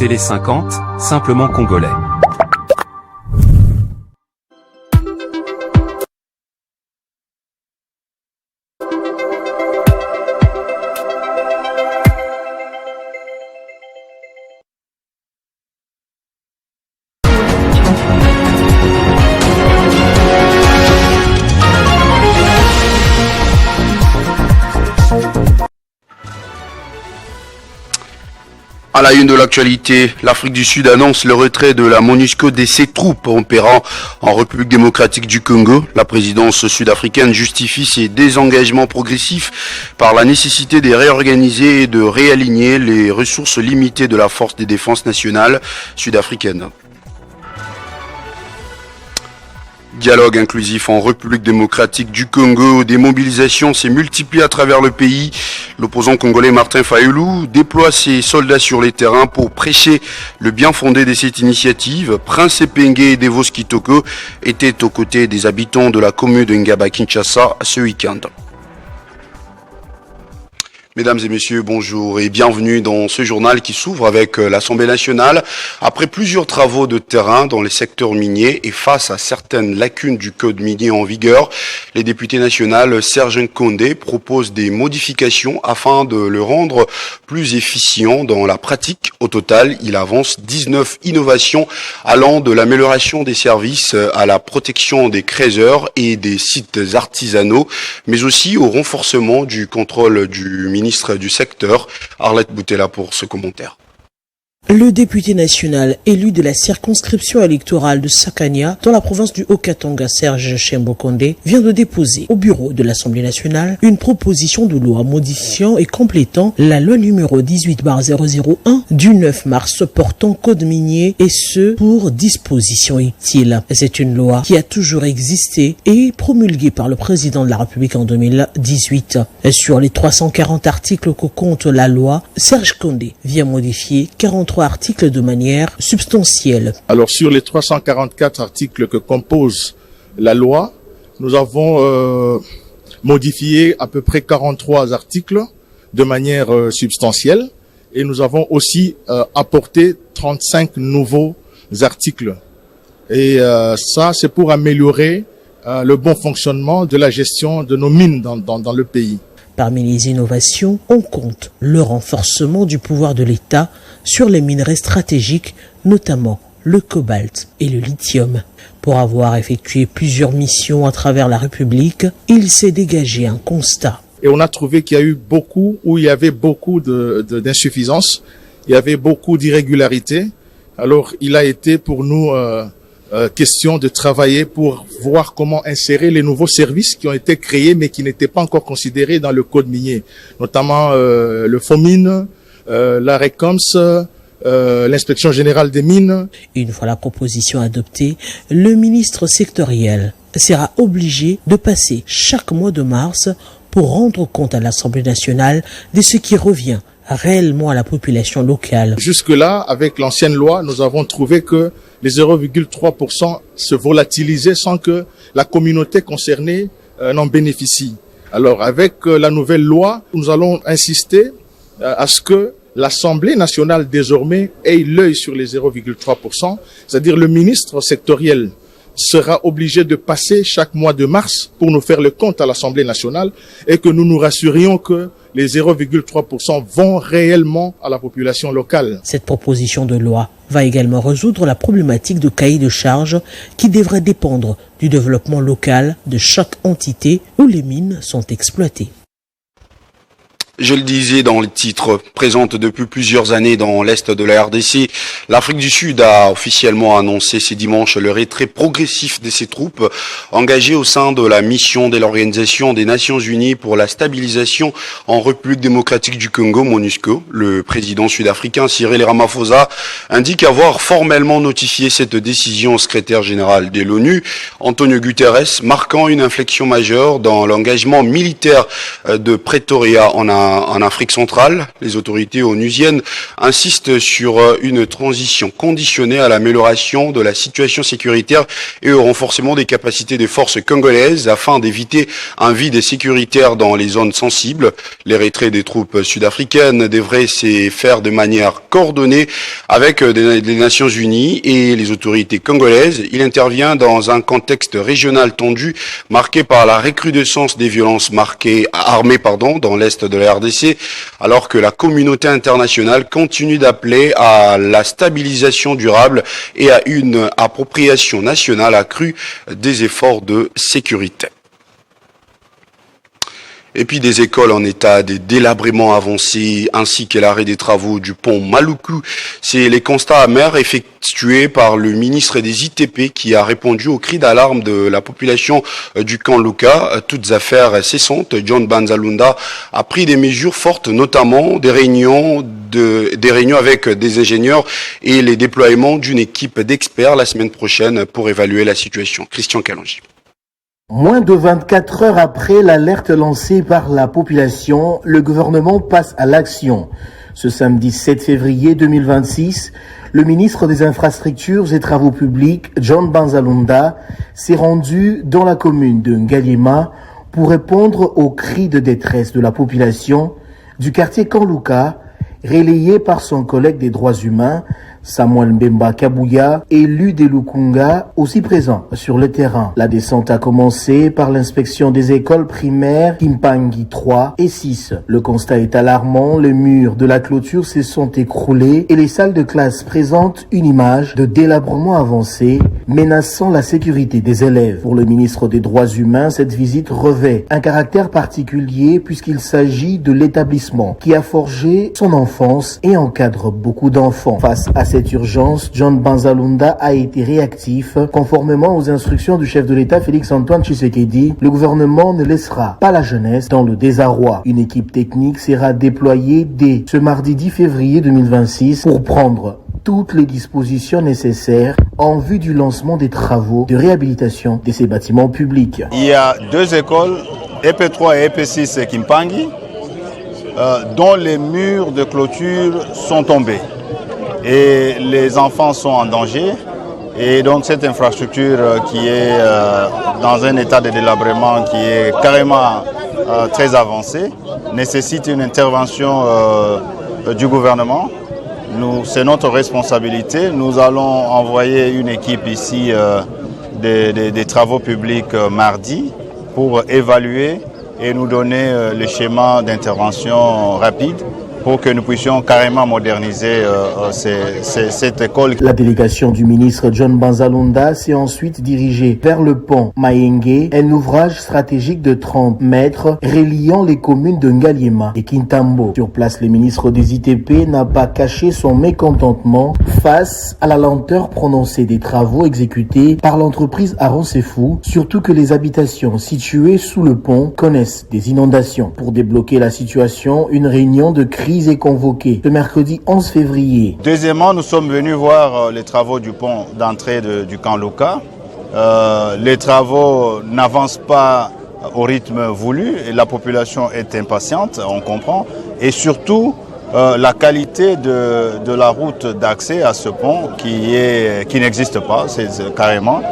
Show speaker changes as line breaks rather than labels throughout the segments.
Télé 50, simplement congolais.
À la une de l'actualité, l'Afrique du Sud annonce le retrait de la MONUSCO de ses troupes opérant en République démocratique du Congo. La présidence sud-africaine justifie ses désengagements progressifs par la nécessité de réorganiser et de réaligner les ressources limitées de la force de défense nationale sud-africaine. Dialogue inclusif en République démocratique du Congo. Des mobilisations s'est multipliées à travers le pays. L'opposant congolais Martin Fayulu déploie ses soldats sur les terrains pour prêcher le bien fondé de cette initiative. Prince Epenge et Devos Kitoko étaient aux côtés des habitants de la commune de Ngaba-Kinshasa ce week-end. Mesdames et messieurs, bonjour et bienvenue dans ce journal qui s'ouvre avec l'Assemblée nationale. Après plusieurs travaux de terrain dans les secteurs miniers et face à certaines lacunes du code minier en vigueur, les députés nationaux Serge Nkonde proposent des modifications afin de le rendre plus efficient dans la pratique. Au total, il avance 19 innovations allant de l'amélioration des services à la protection des créateurs et des sites artisanaux, mais aussi au renforcement du contrôle du ministre du secteur. Arlette Boutella pour ce commentaire.
Le député national élu de la circonscription électorale de Sakania dans la province du Haut-Katanga, Serge Tshembo-Konde, vient de déposer au bureau de l'Assemblée nationale une proposition de loi modifiant et complétant la loi numéro 18/001 du 9 mars portant code minier et ce pour dispositions utiles. C'est une loi qui a toujours existé et promulguée par le président de la République en 2018. Sur les 340 articles que compte la loi, Serge Konde vient modifier 43 articles de manière substantielle.
Alors sur les 344 articles que compose la loi, nous avons modifié à peu près 43 articles de manière substantielle et nous avons aussi apporté 35 nouveaux articles. Et ça, c'est pour améliorer le bon fonctionnement de la gestion de nos mines dans le pays.
Parmi les innovations, on compte le renforcement du pouvoir de l'État sur les minerais stratégiques, notamment le cobalt et le lithium. Pour avoir effectué plusieurs missions à travers la République, il s'est dégagé un constat.
Et on a trouvé qu'il y a eu il y avait beaucoup d'insuffisances, il y avait beaucoup d'irrégularités. Alors il a été pour nous question de travailler pour voir comment insérer les nouveaux services qui ont été créés mais qui n'étaient pas encore considérés dans le code minier, notamment le FOMINE, la RECOMS, l'inspection générale des mines.
Une fois la proposition adoptée, le ministre sectoriel sera obligé de passer chaque mois de mars pour rendre compte à l'Assemblée nationale de ce qui revient réellement à la population locale.
Jusque-là, avec l'ancienne loi, nous avons trouvé que les 0,3% se volatilisaient sans que la communauté concernée n'en bénéficie. Alors, avec la nouvelle loi, nous allons insister à ce que l'Assemblée nationale désormais ait l'œil sur les 0,3%, c'est-à-dire le ministre sectoriel sera obligé de passer chaque mois de mars pour nous faire le compte à l'Assemblée nationale et que nous nous rassurions que les 0,3% vont réellement à la population locale.
Cette proposition de loi va également résoudre la problématique de cahier de charges qui devrait dépendre du développement local de chaque entité où les mines sont exploitées.
Je le disais dans le titre, présente depuis plusieurs années dans l'Est de la RDC, l'Afrique du Sud a officiellement annoncé ce dimanche le retrait progressif de ses troupes engagées au sein de la mission de l'Organisation des Nations Unies pour la stabilisation en République démocratique du Congo, MONUSCO. Le président sud-africain Cyril Ramaphosa indique avoir formellement notifié cette décision au secrétaire général de l'ONU, Antonio Guterres, marquant une inflexion majeure dans l'engagement militaire de Pretoria en en Afrique centrale. Les autorités onusiennes insistent sur une transition conditionnée à l'amélioration de la situation sécuritaire et au renforcement des capacités des forces congolaises afin d'éviter un vide sécuritaire dans les zones sensibles. Les retraits des troupes sud-africaines devraient se faire de manière coordonnée avec les Nations Unies et les autorités congolaises. Il intervient dans un contexte régional tendu marqué par la recrudescence des violences armées dans l'est de la RDC, alors que la communauté internationale continue d'appeler à la stabilisation durable et à une appropriation nationale accrue des efforts de sécurité. Et puis des écoles en état de délabrement avancé ainsi que l'arrêt des travaux du pont Maluku. C'est les constats amers effectués par le ministre des ITP qui a répondu aux cris d'alarme de la population du camp Luka. Toutes affaires cessantes, John Banzalunda a pris des mesures fortes, notamment des réunions avec des ingénieurs et les déploiements d'une équipe d'experts la semaine prochaine pour évaluer la situation. Christian Kalonji.
Moins de 24 heures après l'alerte lancée par la population, le gouvernement passe à l'action. Ce samedi 7 février 2026, le ministre des Infrastructures et Travaux Publics, John Banzalunda, s'est rendu dans la commune de Ngaliema pour répondre aux cris de détresse de la population du quartier Kanluka, relayé par son collègue des droits humains, Samuel Mbemba Kabouya, élu des Lukunga, aussi présent sur le terrain. La descente a commencé par l'inspection des écoles primaires Kimpangi 3 et 6. Le constat est alarmant, les murs de la clôture se sont écroulés et les salles de classe présentent une image de délabrement avancé, menaçant la sécurité des élèves. Pour le ministre des Droits humains, cette visite revêt un caractère particulier puisqu'il s'agit de l'établissement qui a forgé son enfance et encadre beaucoup d'enfants. Face à cette urgence, John Banzalunda a été réactif. Conformément aux instructions du chef de l'État Félix-Antoine Tshisekedi, le gouvernement ne laissera pas la jeunesse dans le désarroi. Une équipe technique sera déployée dès ce mardi 10 février 2026 pour prendre toutes les dispositions nécessaires en vue du lancement des travaux de réhabilitation de ces bâtiments publics.
Il y a deux écoles, EP3 et EP6 Kimpangi, dont les murs de clôture sont tombés. Et les enfants sont en danger et donc cette infrastructure qui est dans un état de délabrement qui est carrément très avancé nécessite une intervention du gouvernement. C'est notre responsabilité. Nous allons envoyer une équipe ici des travaux publics mardi pour évaluer et nous donner le schéma d'intervention rapide pour que nous puissions carrément moderniser cette école.
La délégation du ministre John Banzalunda s'est ensuite dirigée vers le pont Mayengue, un ouvrage stratégique de 30 mètres reliant les communes de Ngaliema et Kintambo. Sur place, le ministre des ITP n'a pas caché son mécontentement face à la lenteur prononcée des travaux exécutés par l'entreprise Aron Sefou, surtout que les habitations situées sous le pont connaissent des inondations. Pour débloquer la situation, une réunion de crise est convoquée ce mercredi 11 février.
Deuxièmement, nous sommes venus voir les travaux du pont d'entrée du camp Luka. Les travaux n'avancent pas au rythme voulu et la population est impatiente, on comprend. Et surtout, la qualité de la route d'accès à ce pont qui n'existe pas, c'est carrément.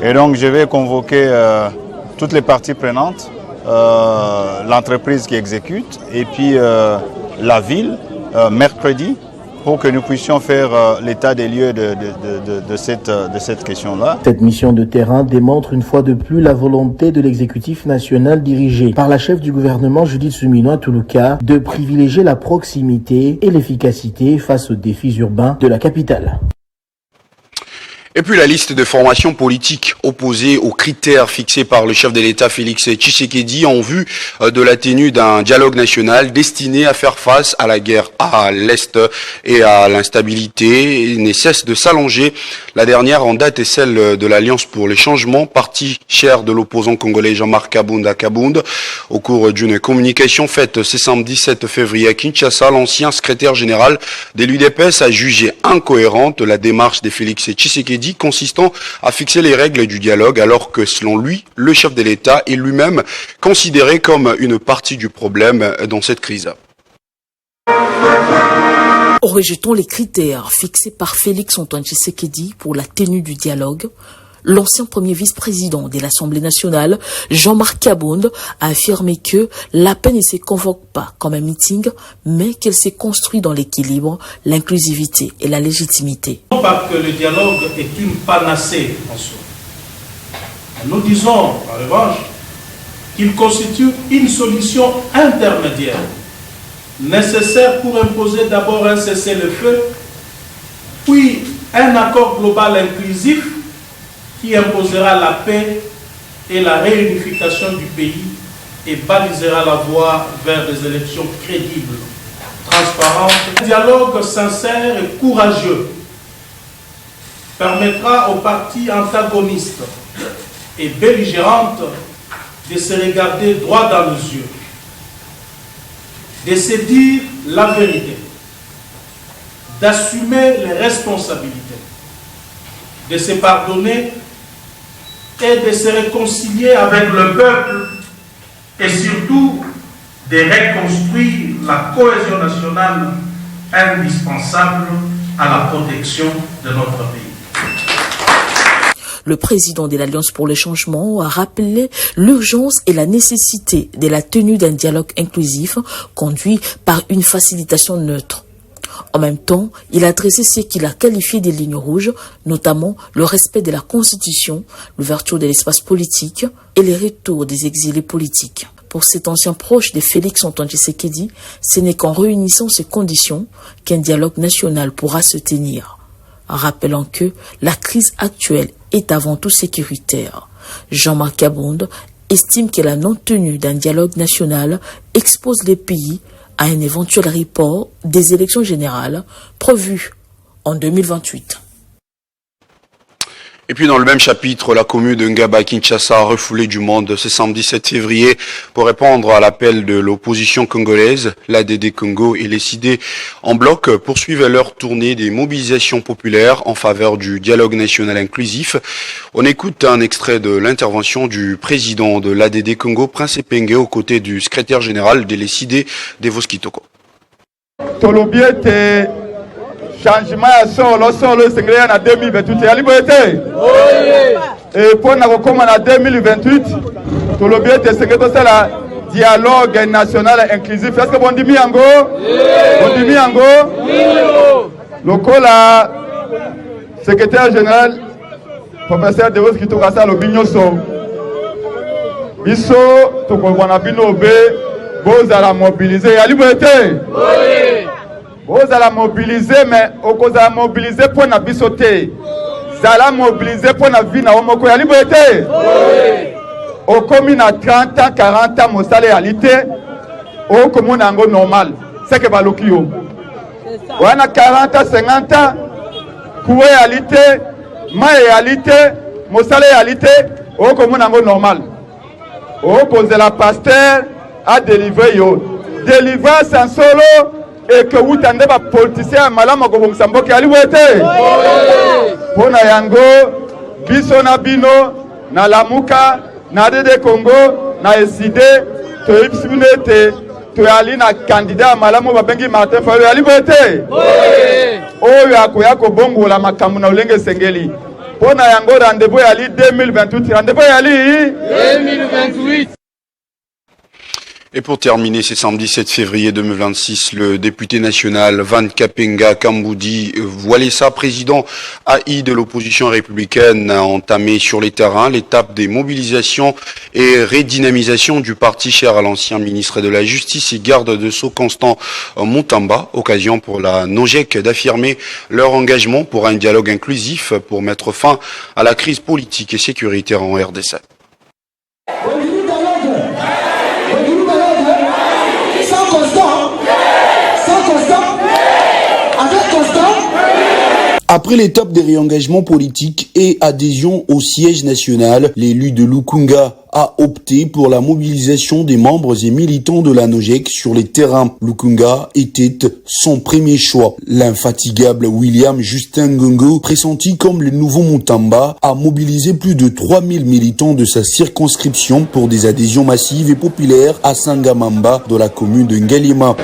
Et donc je vais convoquer toutes les parties prenantes, l'entreprise qui exécute et puis la ville mercredi pour que nous puissions faire l'état des lieux de cette question-là.
Cette mission de terrain démontre une fois de plus la volonté de l'exécutif national dirigé par la chef du gouvernement Judith Suminwa Tuluka de privilégier la proximité et l'efficacité face aux défis urbains de la capitale.
Et puis la liste de formations politiques opposées aux critères fixés par le chef de l'État Félix Tshisekedi en vue de la tenue d'un dialogue national destiné à faire face à la guerre à l'Est et à l'instabilité ne cesse de s'allonger. La dernière en date est celle de l'Alliance pour les changements, parti cher de l'opposant congolais Jean-Marc Kabound. Au cours d'une communication faite ce samedi 7 février à Kinshasa, l'ancien secrétaire général de l'UDPS a jugé incohérente la démarche de Félix Tshisekedi consistant à fixer les règles du dialogue alors que selon lui, le chef de l'État est lui-même considéré comme une partie du problème dans cette crise.
En rejetant les critères fixés par Félix Antoine Tshisekedi pour la tenue du dialogue, l'ancien premier vice-président de l'Assemblée nationale, Jean-Marc Kabonde, a affirmé que la paix ne se convoque pas comme un meeting, mais qu'elle s'est construite dans l'équilibre, l'inclusivité et la légitimité.
Non pas que le dialogue est une panacée en soi. Nous disons, en revanche, qu'il constitue une solution intermédiaire, nécessaire pour imposer d'abord un cessez-le-feu, puis un accord global inclusif qui imposera la paix et la réunification du pays et balisera la voie vers des élections crédibles, transparentes. Un dialogue sincère et courageux permettra aux parties antagonistes et belligérantes de se regarder droit dans les yeux, de se dire la vérité, d'assumer les responsabilités, de se pardonner et de se réconcilier avec le peuple et surtout de reconstruire la cohésion nationale indispensable à la protection de notre pays.
Le président de l'Alliance pour le changement a rappelé l'urgence et la nécessité de la tenue d'un dialogue inclusif conduit par une facilitation neutre. En même temps, il a adressé ce qu'il a qualifié des lignes rouges, notamment le respect de la Constitution, l'ouverture de l'espace politique et les retours des exilés politiques. Pour cet ancien proche de Félix Antoine Tshisekedi, ce n'est qu'en réunissant ces conditions qu'un dialogue national pourra se tenir. Rappelant que la crise actuelle est avant tout sécuritaire. Jean-Marc Kabonde estime que la non-tenue d'un dialogue national expose les pays à un éventuel report des élections générales prévues en 2028.
Et puis dans le même chapitre, la commune de Ngaba Kinshasa a refoulé du monde ce samedi 7 février pour répondre à l'appel de l'opposition congolaise. L'ADD Congo et les CID en bloc poursuivent leur tournée des mobilisations populaires en faveur du dialogue national inclusif. On écoute un extrait de l'intervention du président de l'ADD Congo, Prince Epenge, aux côtés du secrétaire général de l'ECID, Devos Kitoko.
Changement ya solo sengeli en 2028 ya liberté. Et pour na kokoma na 2028 tolobi ete sengeli to sala dialogue national inclusif. Est-ce que bondimi yango? Bondimi yango? Lokola secrétaire général professeur Devos Kitoko sa lo binyoso. Biso to ko wana bino be bozala mobiliser ya liberté. Vous allez mobiliser, mais vous allez mobiliser pour la bisoté. Vous allez mobiliser pour la vie de la liberté. Au commune à 30 ans, 40 ans, vous allez réalité. Au commune normal. C'est que vous avez 40 ans, 50 ans, vous avez réalité, ma réalité, vous allez réalité. Au commune normal. Au cause de la pasteur à délivrer. Délivrer sans solo. Et que vous tendez à politiciens à Malama Gobongsambo qui a liberté. Pour na yango, biso na bino, na Lamuka, na Dede Congo, na ECID, to ipsimete, to ali na candidat à Malama Babengi Martin Fayulu à liberté. Oyo akoyako bongo la makambu na ulenge sengeli. Pour na yango rendez-vous ali 2028, rendez-vous ali 2028.
Et pour terminer, c'est samedi 7 février 2026, le député national Van Kapenga Kamboudi Walesa, président AI de l'opposition républicaine, a entamé sur les terrains l'étape des mobilisations et redynamisation du parti cher à l'ancien ministre de la Justice et garde de Sceaux Constant Moutamba, occasion pour la NOJEC d'affirmer leur engagement pour un dialogue inclusif pour mettre fin à la crise politique et sécuritaire en RDC.
Après l'étape des réengagements politiques et adhésion au siège national, l'élu de Lukunga a opté pour la mobilisation des membres et militants de la NOJEC sur les terrains. Lukunga était son premier choix. L'infatigable William Justin Ngongo, pressenti comme le nouveau Moutamba, a mobilisé plus de 3000 militants de sa circonscription pour des adhésions massives et populaires à Sangamamba, dans la commune de Ngalima.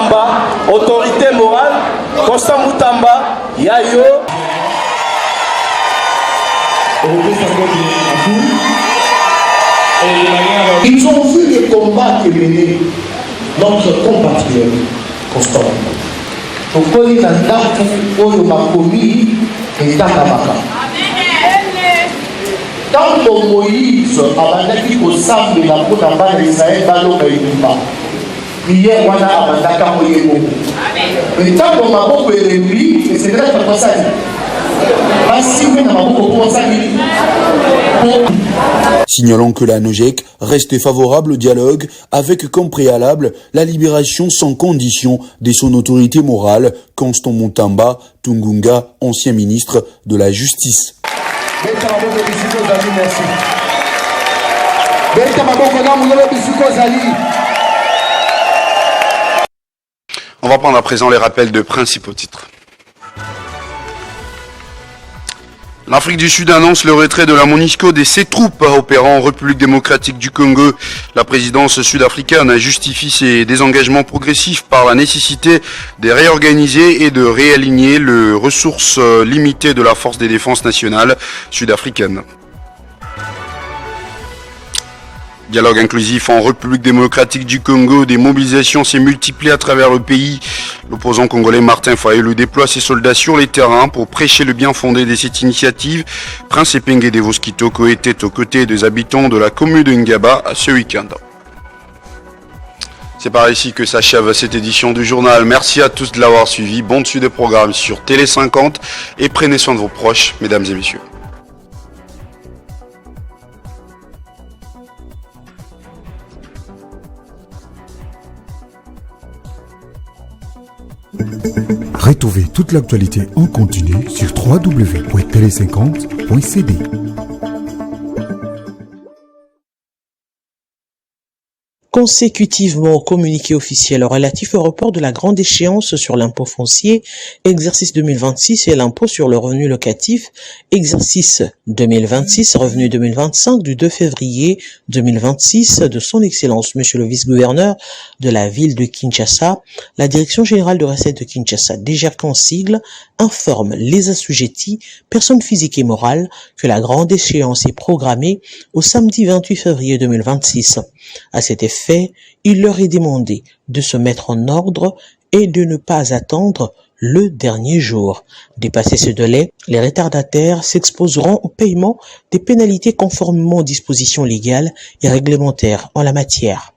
Moutamba, autorité morale, Constant Moutamba, Yayo.
Ils ont vu le combat que menait notre compatriote Constant. Tokoli na ndaku oyo makomi etakamaka. Tango Moïse abandaki kosambela mpona bana Israele baloka etumba, priere wana abandaka moyebo. Ntango maboko elembi esendelaka kosali basi na maboko kosali.
Signalant que la NOJEC reste favorable au dialogue avec comme préalable la libération sans condition de son autorité morale, Constant Moutamba Tungunga, ancien ministre de la Justice.
On va prendre à présent les rappels de principaux titres. L'Afrique du Sud annonce le retrait de la MONUSCO de ses troupes opérant en République démocratique du Congo. La présidence sud-africaine justifie ses désengagements progressifs par la nécessité de réorganiser et de réaligner les ressources limitées de la force de défense nationale sud-africaine. Dialogue inclusif en République démocratique du Congo, des mobilisations s'est multipliées à travers le pays. L'opposant congolais Martin Fayulu déploie ses soldats sur les terrains pour prêcher le bien fondé de cette initiative. Prince Epenge de Voskitoko était aux côtés des habitants de la commune de Ngaba ce week-end. C'est par ici que s'achève cette édition du journal. Merci à tous de l'avoir suivi. Bonne suite des programmes sur Télé 50 et prenez soin de vos proches, mesdames et messieurs.
Retrouvez toute l'actualité en continu sur www.tele50.cd.
Consécutivement au communiqué officiel relatif au report de la grande échéance sur l'impôt foncier, exercice 2026 et l'impôt sur le revenu locatif, exercice 2026, revenu 2025 du 2 février 2026 de son Excellence Monsieur le Vice-gouverneur de la ville de Kinshasa, la Direction générale de recettes de Kinshasa, DGRC en sigle, informe les assujettis, personnes physiques et morales, que la grande échéance est programmée au samedi 28 février 2026. À cet effet, il leur est demandé de se mettre en ordre et de ne pas attendre le dernier jour. Dépassé ce délai, les retardataires s'exposeront au paiement des pénalités conformément aux dispositions légales et réglementaires en la matière.